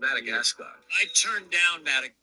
Madagascar. I turned down Madagascar.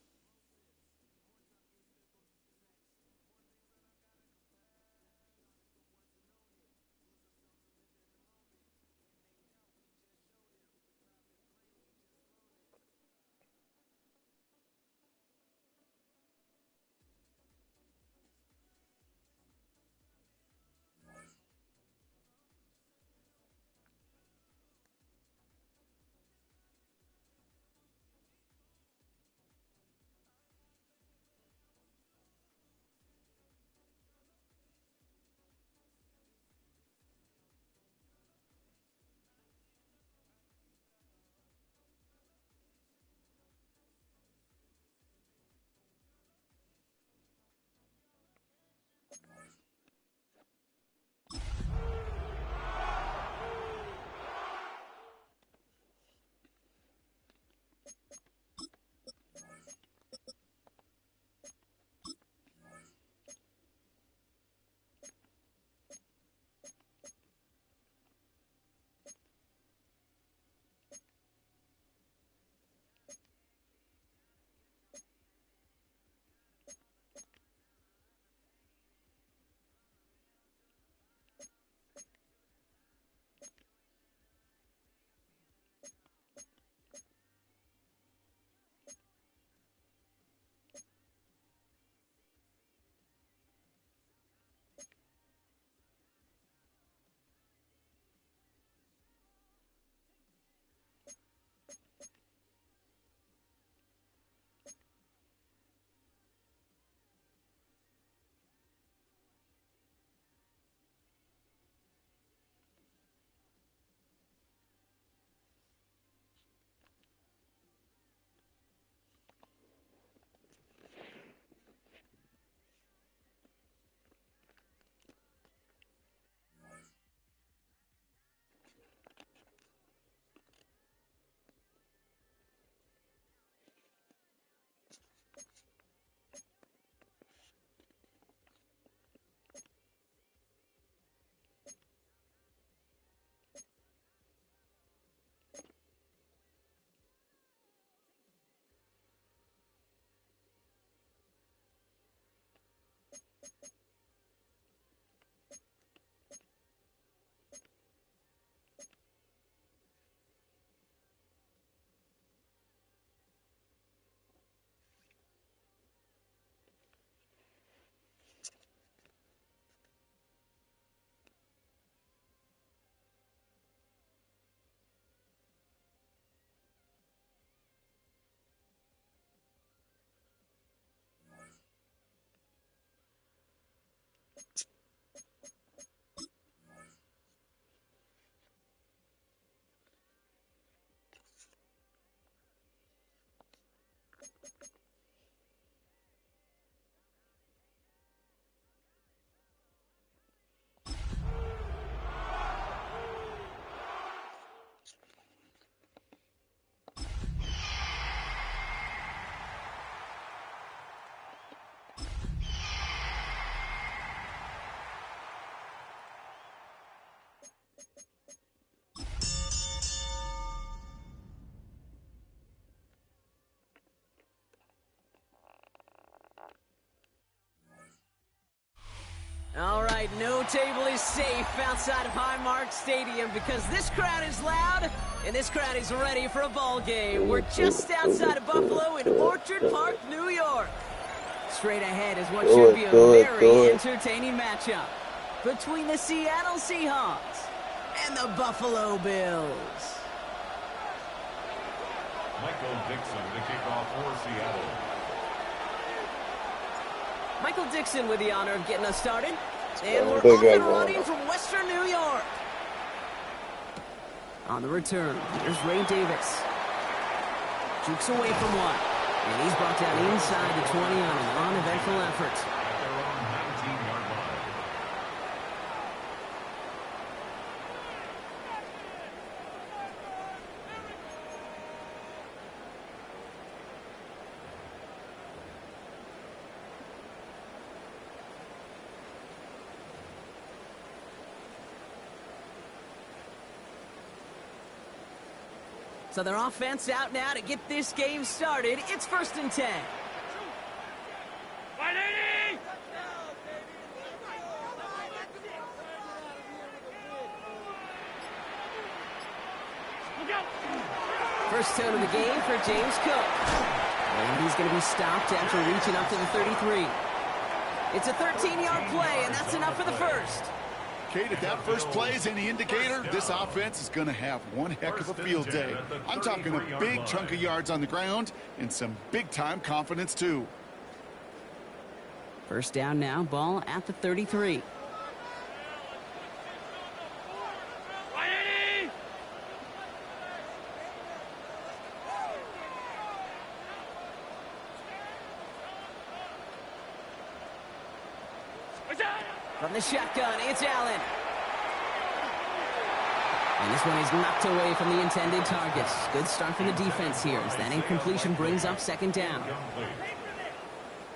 All right, no table is safe outside of Highmark Stadium because this crowd is loud and this crowd is ready for a ball game. We're just outside of Buffalo in Orchard Park, New York. Straight ahead is what should be a very entertaining matchup between the Seattle Seahawks and the Buffalo Bills. Michael Dixon to kick off for Seattle. Michael Dixon with the honor of getting us started. And we're off and running from Western New York. On the return, here's Ray Davis. Jukes away from one. And he's brought down inside the 20 on an uneventful effort. At their own 19-yard line. So their offense out now to get this game started. It's 1st and 10. First down of the game for James Cook. And he's going to be stopped after reaching up to the 33. It's a 13-yard play, and that's enough for the first. Kate, if that first play is any indicator, this offense is going to have one heck of a field day. I'm talking a big chunk of yards on the ground and some big-time confidence, too. First down now, ball at the 33. From the shotgun, it's Allen. And this one is knocked away from the intended targets. Good start for the defense here as that incompletion brings up 2nd down.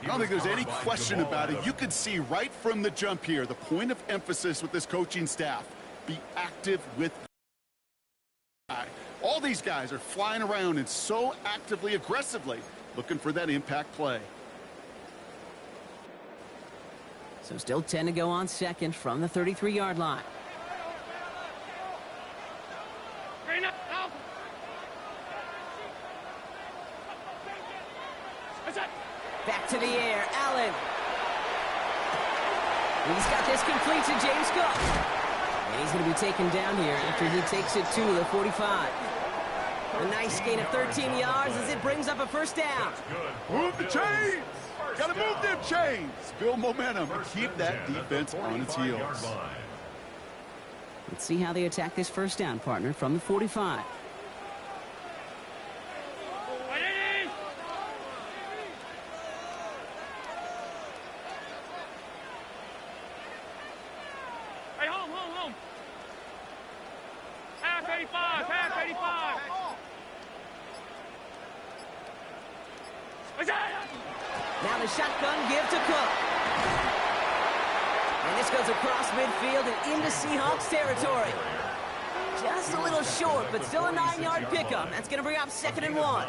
I don't think there's any question about it. You could see right from the jump here, the point of emphasis with this coaching staff. Be active with all these guys are flying around and so actively, aggressively looking for that impact play. So still 10 to go on 2nd from the 33-yard line. Back to the air, Allen. He's got this complete to James Cook. And he's going to be taken down here after he takes it to the 45. A nice gain of 13 yards as it brings up a 1st down. Move the chains! Gotta move them chains! Build momentum and keep that defense on its heels. Let's see how they attack this 1st down, partner, from the 45. Now the shotgun give to Cook. And this goes across midfield and into Seahawks territory. Just a little short, but still a 9-yard pickup. That's going to bring up 2nd and 1.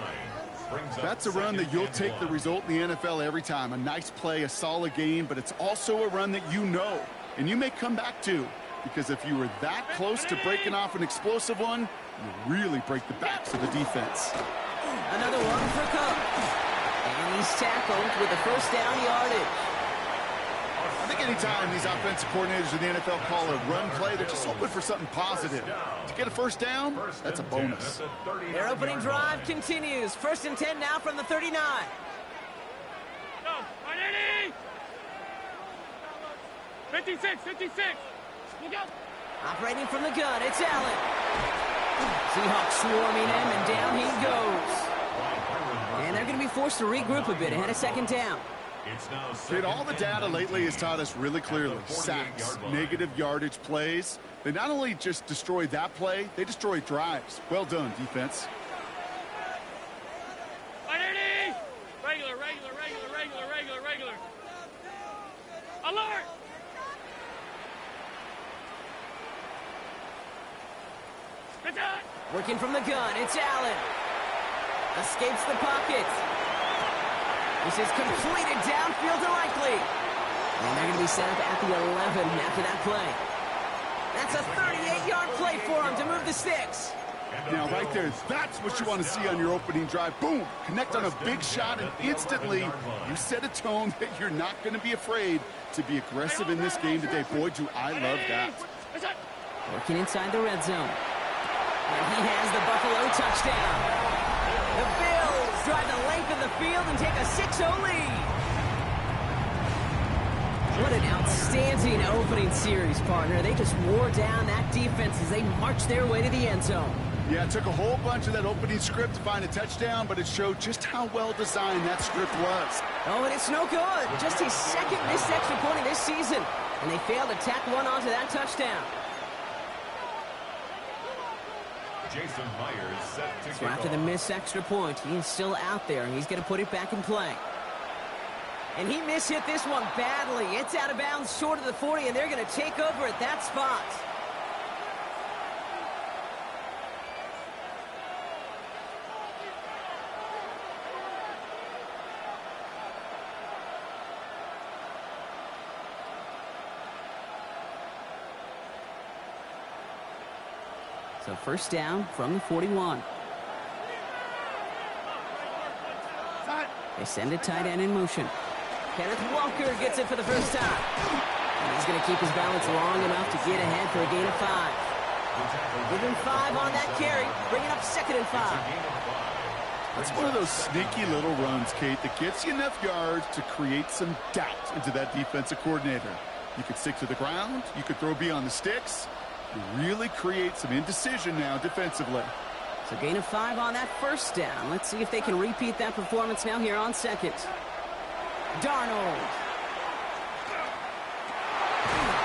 That's a run that you'll take the result in the NFL every time. A nice play, a solid game, but it's also a run that you know, and you may come back to. Because if you were that close to breaking off an explosive one, you really break the backs of the defense. Another one for Cook. And he's tackled with a 1st down yardage. I think anytime these offensive coordinators in the NFL call a run play, they're just hoping for something positive. To get a 1st down, that's a bonus. Their opening drive continues. 1st and 10 now from the 39. Go, 56. Look out. Operating from the gun, it's Allen. Seahawks swarming him, and down he goes. And they're going to be forced to regroup a bit ahead of 2nd down. Kid, all the data lately has taught us really clearly. Sacks, negative yardage plays. They not only just destroy that play, they destroy drives. Well done, defense. Regular. Alert! Working from the gun, it's Allen. Escapes the pocket. This is completed downfield to Likely. And they're going to be set up at the 11 after that play. That's a 38-yard play for him to move the sticks. Now, right there, that's what you want to see on your opening drive. Boom! Connect on a big shot, and instantly you set a tone that you're not going to be afraid to be aggressive in this game today. Boy, do I love that. Working inside the red zone. And he has the Buffalo touchdown. The Bills drive the length of the field and take a 6-0 lead. What an outstanding opening series, partner. They just wore down that defense as they marched their way to the end zone. Yeah, it took a whole bunch of that opening script to find a touchdown, but it showed just how well designed that script was. Oh, and it's no good. Just his 2nd missed extra point of this season. And they failed to tack one onto that touchdown. Jason Myers set to So after the missed extra point, he is still out there, and he's going to put it back in play. And he mishit this one badly. It's out of bounds short of the 40, and they're going to take over at that spot. So first down from the 41. They send a tight end in motion. Kenneth Walker gets it for the first time. And he's going to keep his balance long enough to get ahead for a gain of 5. Give him 5 on that carry, bringing up 2nd and 5. That's one of those sneaky little runs, Kate, that gets you enough yards to create some doubt into that defensive coordinator. You could stick to the ground. You could throw beyond the sticks. You really create some indecision now defensively. So gain of 5 on that first down. Let's see if they can repeat that performance now here on 2nd. Darnold.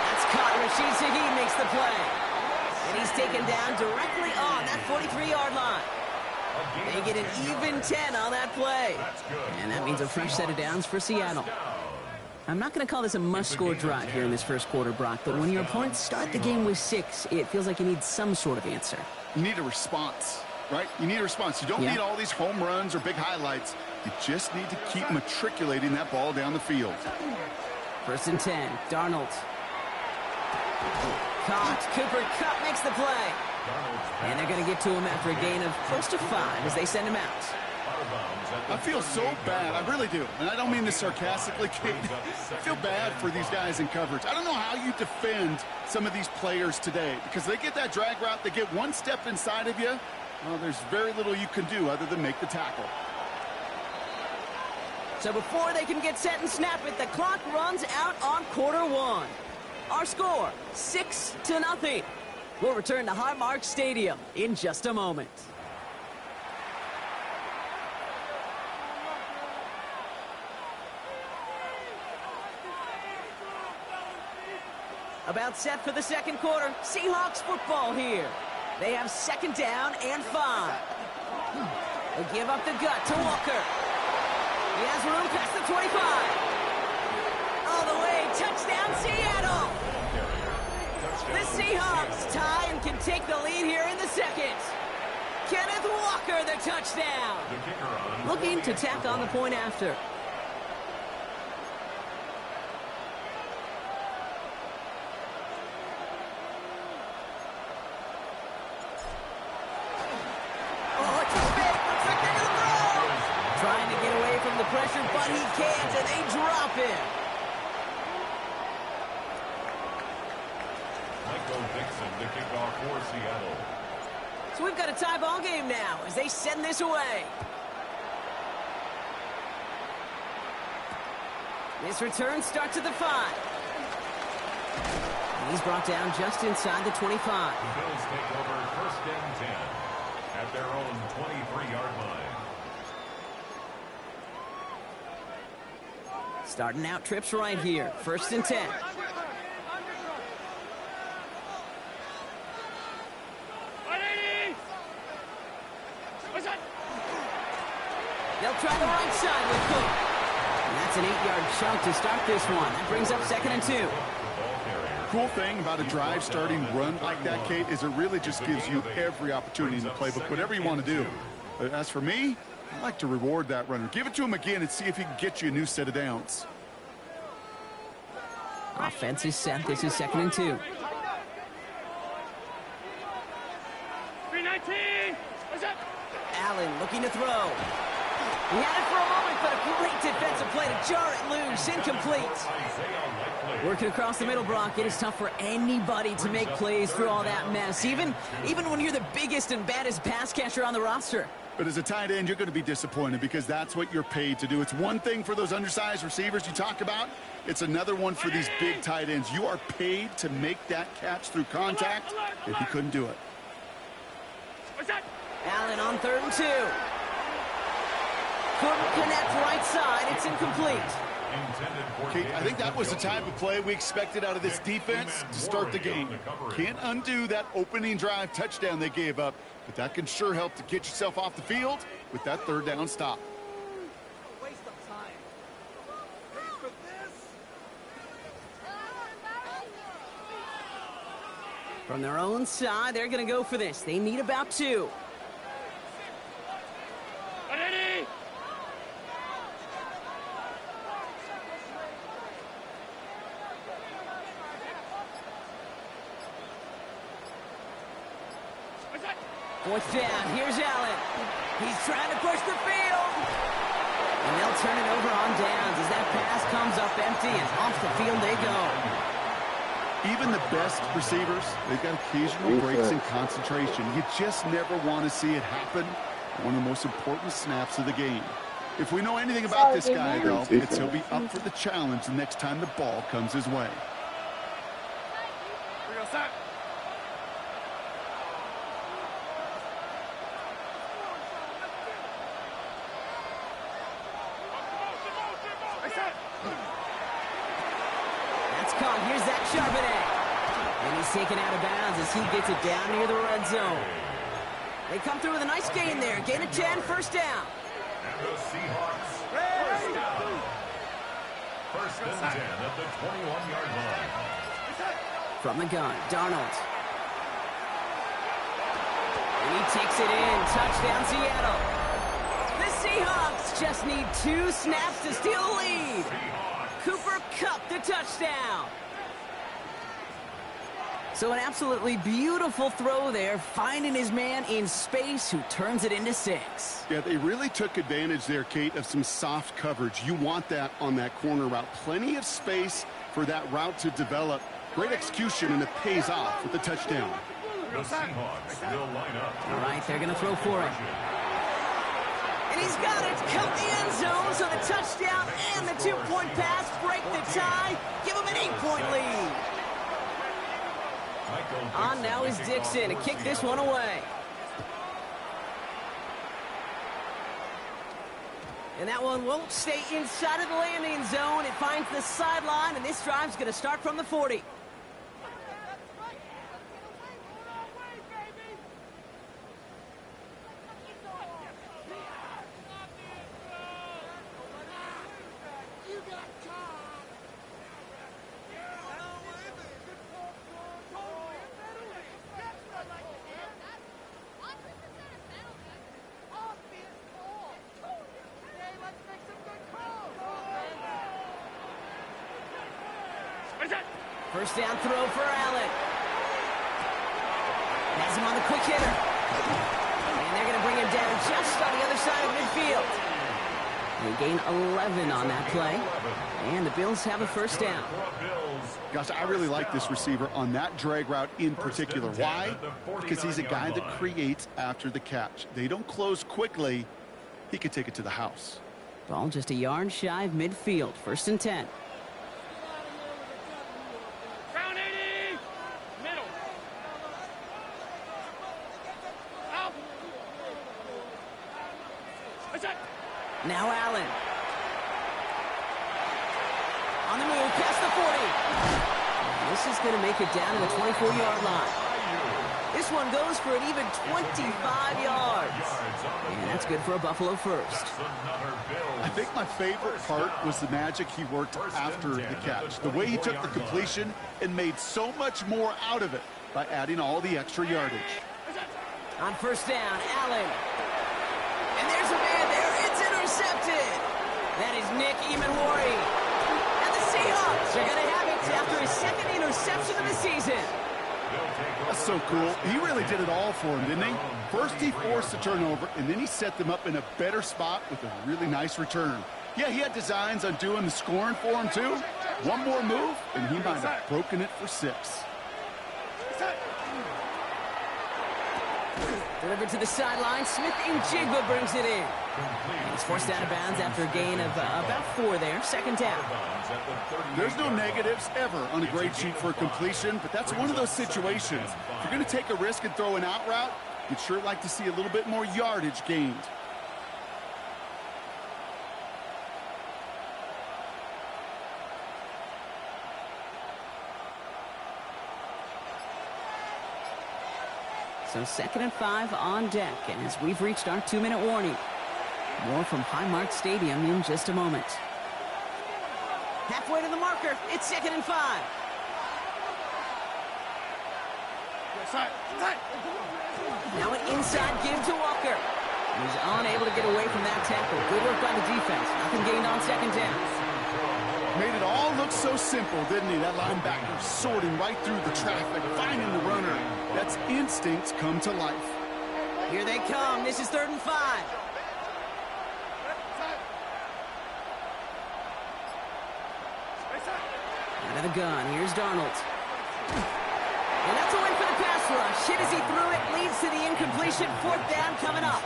That's caught. Rashid Shaheed makes the play. And he's taken down directly on that 43-yard line. They get an even 10 on that play. And that means a fresh set of downs for Seattle. I'm not going to call this a must-score drive here in this first quarter, Brock, but when your opponents start the game with 6, it feels like you need some sort of answer. You need a response, right? You need a response. You don't need all these home runs or big highlights. You just need to keep matriculating that ball down the field. 1st and 10, Darnold. Caught. Cooper Kupp makes the play. And they're going to get to him after a gain of close to 5 as they send him out. I feel so bad. I really do. And I don't mean this sarcastically, Kate. I feel bad for these guys in coverage. I don't know how you defend some of these players today because they get that drag route, they get one step inside of you. Well, there's very little you can do other than make the tackle. So before they can get set and snap it, the clock runs out on quarter 1. Our score, 6-0. We'll return to Highmark Stadium in just a moment. About set for the second quarter. Seahawks football here. They have 2nd down and 5. They give up the gut to Walker. He has room past the 25. All the way, touchdown Seattle. The Seahawks tie and can take the lead here in the second. Kenneth Walker, the touchdown. Looking to tack on the point after. Pressure, but he can't, and they drop him. Michael Dixon to kick off for Seattle. So we've got a tie ball game now as they send this away. This return starts at the 5. And he's brought down just inside the 25. The Bills take over 1st and 10 at their own 23-yard line. Starting out trips right here. 1st and 10. They'll try the right side with Cook. And that's an 8-yard chunk to start this one. That brings up 2nd and 2. Cool thing about a drive starting run like that, Kate, is it really just gives you every opportunity in the playbook, whatever you want to do. But as for me, I like to reward that runner. Give it to him again and see if he can get you a new set of downs. Offense is set. This is 2nd and 2. 319. What's up? Allen looking to throw. He had it for a moment, but a great defensive play to jar it loose. Incomplete. Working across the middle, Brock, it is tough for anybody to make plays through all that mess, even when you're the biggest and baddest pass catcher on the roster. But as a tight end, you're going to be disappointed because that's what you're paid to do. It's one thing for those undersized receivers you talk about. It's another one for these big tight ends. You are paid to make that catch through contact, and he couldn't do it. What's that? Allen on 3rd and 2. Couldn't connect right side. It's incomplete. Kate, I think that was the type of play we expected out of this defense to start the game. Can't undo that opening drive touchdown they gave up, but that can sure help to get yourself off the field with that 3rd down stop. From their own side, they're going to go for this. They need about 2. Ready? Fourth down, here's Allen. He's trying to push the field. And they'll turn it over on downs as that pass comes up empty and off the field they go. Even the best receivers, they've got occasional breaks in concentration. You just never want to see it happen. One of the most important snaps of the game. If we know anything about this guy, though, it's he'll be up for the challenge the next time the ball comes his way. That's caught. Here's that Charbonnet. And he's taken out of bounds as he gets it down near the red zone. They come through with a nice gain there. Gain of 10, first down. And the Seahawks first down. First and 10 at the 21-yard line. From the gun, Darnold. And he takes it in. Touchdown, Seattle. The Seahawks just need 2 snaps to steal the lead. Cooper Kupp the touchdown. So an absolutely beautiful throw there, finding his man in space who turns it into 6. Yeah, they really took advantage there, Kate, of some soft coverage. You want that on that corner route. Plenty of space for that route to develop. Great execution, and it pays off with the touchdown. The Seahawks will line up. All right, they're going to throw for it. And he's got it. Count the end zone, so the touchdown and the 2-point pass break the tie. Give him an 8-point lead. On now is Dixon to kick this one away. And that one won't stay inside of the landing zone. It finds the sideline, and this drive's going to start from the 40. First down throw for Allen. Has him on the quick hitter. And they're going to bring him down just on the other side of midfield. They gain 11 on that play. And the Bills have a first down. Gosh, I really like this receiver on that drag route in particular. Why? Because he's a guy that creates after the catch. They don't close quickly. He could take it to the house. Ball just a yard shy of midfield. First and 10. Now Allen. On the move, past the 40. This is going to make it down to the 24-yard line. This one goes for an even 25 yards. And that's good for a Buffalo first. I think my favorite part was the magic he worked after the catch. The way he took the completion and made so much more out of it by adding all the extra yardage. On first down, Allen. And there's a man there. It's intercepted. That is Nick Emanwari. And the Seahawks are going to have it after his second interception of the season. That's so cool. He really did it all for him, didn't he? First he forced the turnover, and then he set them up in a better spot with a really nice return. Yeah, he had designs on doing the scoring for him, too. One more move, and he might have broken it for 6. Delivered to the sideline. Smith and Jigba brings it in. And he's forced out of bounds after a gain of about 4 there. Second down. There's no negatives ever on a grade sheet for a completion, but that's one of those situations. If you're going to take a risk and throw an out route, you'd sure like to see a little bit more yardage gained. So 2nd and 5 on deck, and as we've reached our 2-minute warning. More from Highmark Stadium in just a moment. Halfway to the marker, it's 2nd and 5. Now an inside give to Walker. He's unable to get away from that tackle. Good work by the defense. Nothing gained on second down. Made it all look so simple, didn't he? That linebacker sorting right through the traffic, finding the runner. That's instincts come to life. Here they come. This is 3rd and 5. Out of the gun. Here's Darnold. And that's a win for the pass rush. Hit as he threw it. Leads to the incompletion. 4th down coming up.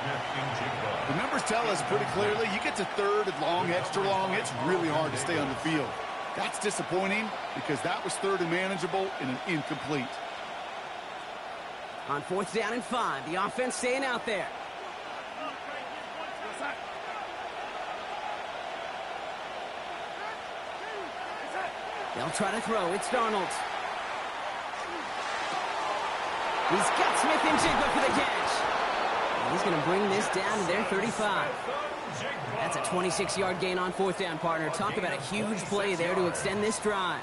The numbers tell us pretty clearly, you get to 3rd and long, extra long, it's really hard to stay on the field. That's disappointing because that was 3rd and manageable and an incomplete. On 4th down and 5, the offense staying out there. They'll try to throw. It's Darnold. He's got Smith and Jigba for the catch. And he's going to bring this down to their 35. That's a 26-yard gain on 4th down, partner. Talk about a huge play there to extend this drive.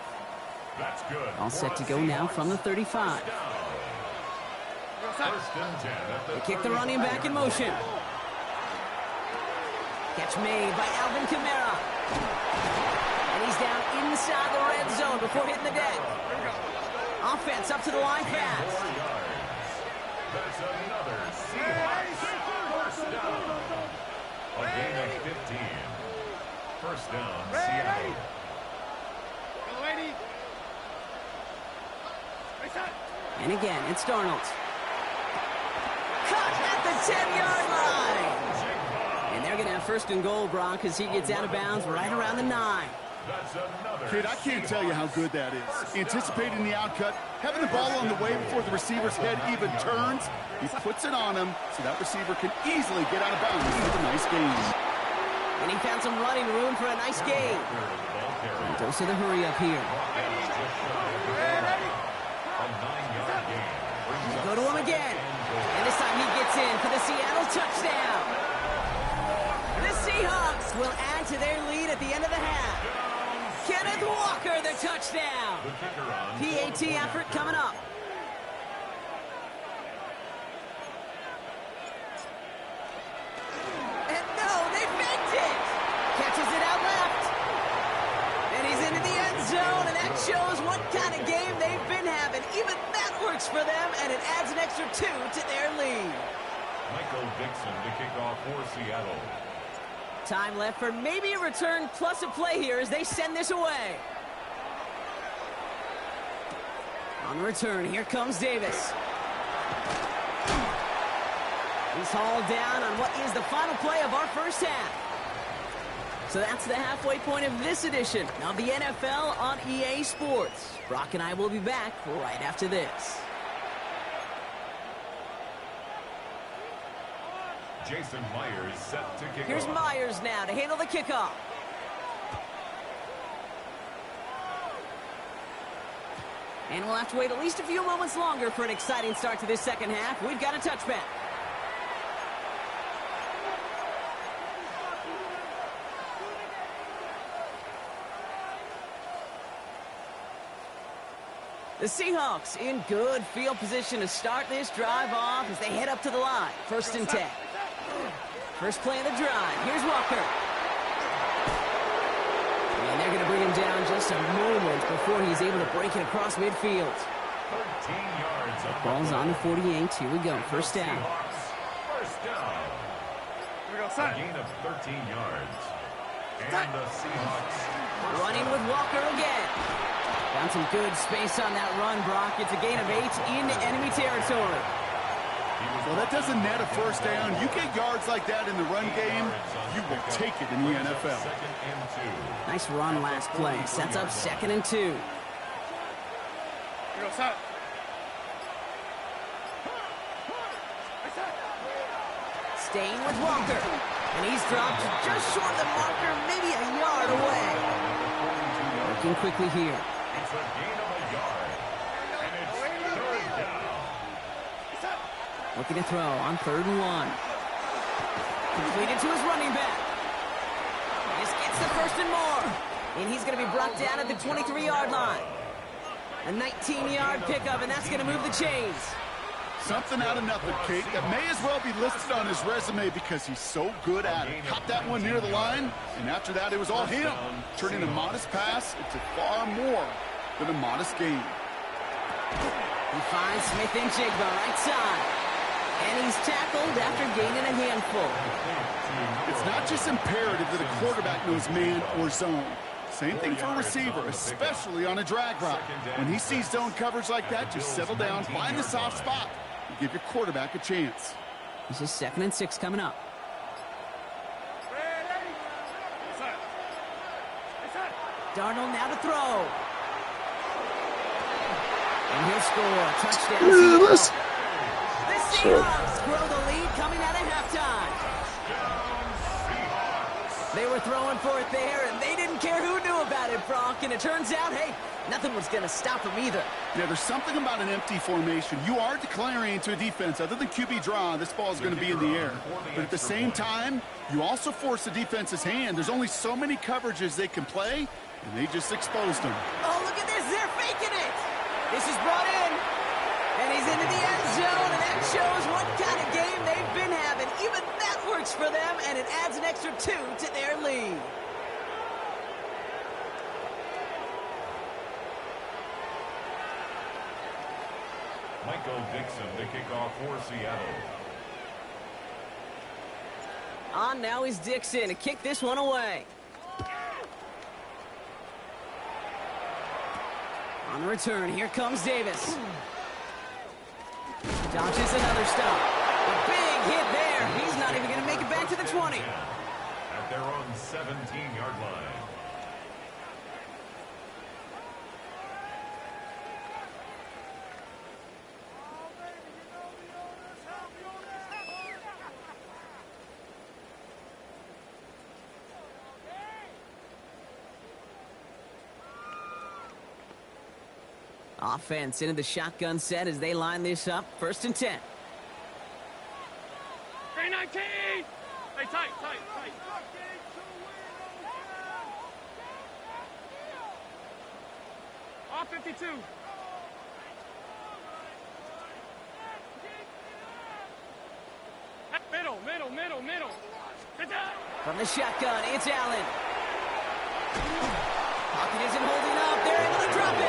That's good. All set to go now from the 35. They kick the running back in motion. Catch made by Alvin Kamara. And he's down inside the red zone before hitting the deck. Offense up to the line fast. That's another Seahawks first down. A gain of 15. First down, Seattle. And again, it's Darnold. Caught at the 10-yard line. And they're going to have 1st and goal, Gronk, as he gets out of bounds right around the 9. Kid, I can't tell you how good that is. Anticipating the outcut, having the ball on the way before the receiver's head even turns, he puts it on him so that receiver can easily get out of bounds with a nice gain. And he found some running room for a nice gain. Dose of the hurry up here. Go to him again. And this time he gets in for the Seattle touchdown. The Seahawks will add to their lead at the end of the half. Kenneth Walker, the touchdown. PAT effort coming up. And no, they faked it. Catches it out left. And he's into the end zone, and that shows what kind of game they've been having. Even that works for them, and it adds an extra 2 to their lead. Michael Dixon to kick off for Seattle. Time left for maybe a return plus a play here as they send this away. On the return, here comes Davis. He's hauled down on what is the final play of our first half. So that's the halfway point of this edition of the NFL on EA Sports. Brock and I will be back right after this. Jason Myers set to kick Here's off. Myers now to handle the kickoff. And we'll have to wait at least a few moments longer for an exciting start to this second half. We've got a touchback. The Seahawks in good field position to start this drive off as they head up to the line. 1st and 10. First play of the drive. Here's Walker. And they're going to bring him down just a moment before he's able to break it across midfield. 13 yards. Ball's on the 48. Here we go. 1st down. First down. A gain of 13 yards. And the Seahawks Running with Walker again. Found some good space on that run, Brock. It's a gain of 8 into enemy territory. Well, that doesn't net a 1st down. You get yards like that in the run game, you will take it in the NFL. Nice run last play. Sets up 2nd and 2. Staying with Walker. And he's dropped just short of the marker, maybe a yard away. Working quickly here. It's a gain of a yard. And it's 3rd down. Looking to throw on 3rd and 1. Completed to his running back. This gets the 1st and more. And he's going to be brought down at the 23-yard line. A 19-yard pickup, and that's going to move the chains. Something out of nothing, Kate, that may as well be listed on his resume because he's so good at it. Caught that one near the line, and after that, it was all him. Turning a modest pass into far more than a modest gain. He finds Smith and Jigba right side. And he's tackled after gaining a handful. It's not just imperative that a quarterback knows man or zone. Same thing for a receiver, especially on a drag route. When he sees zone coverage like that, just settle down, find the soft spot, and give your quarterback a chance. This is 2nd and 6 coming up. Darnold now to throw. And he'll score. Touchdown. Let's The Seahawks grow the lead coming out of halftime. They were throwing for it there, and they didn't care who knew about it, Brock. And it turns out, hey, nothing was going to stop them either. Yeah, there's something about an empty formation. You are declaring to a defense, other than QB draw, this ball is going to be in the air. But at the same time, you also force the defense's hand. There's only so many coverages they can play, and they just exposed them. Oh, look at this. They're faking it. This is brought in, and he's into the end zone, and that shows what kind of game they've been having. Even that works for them, and it adds an extra 2 to their lead. Michael Dixon, the kickoff for Seattle. On now is Dixon to kick this one away. On the return, here comes Davis. Dodges another stop. A big hit there. He's not even going to make it back to the 20. At their own 17-yard line. Offense into the shotgun set as they line this up. 1st and 10. 319! Hey, tight. Off 52. Middle. Good job. From the shotgun, it's Allen. Pocket isn't holding up. They're able to drop it.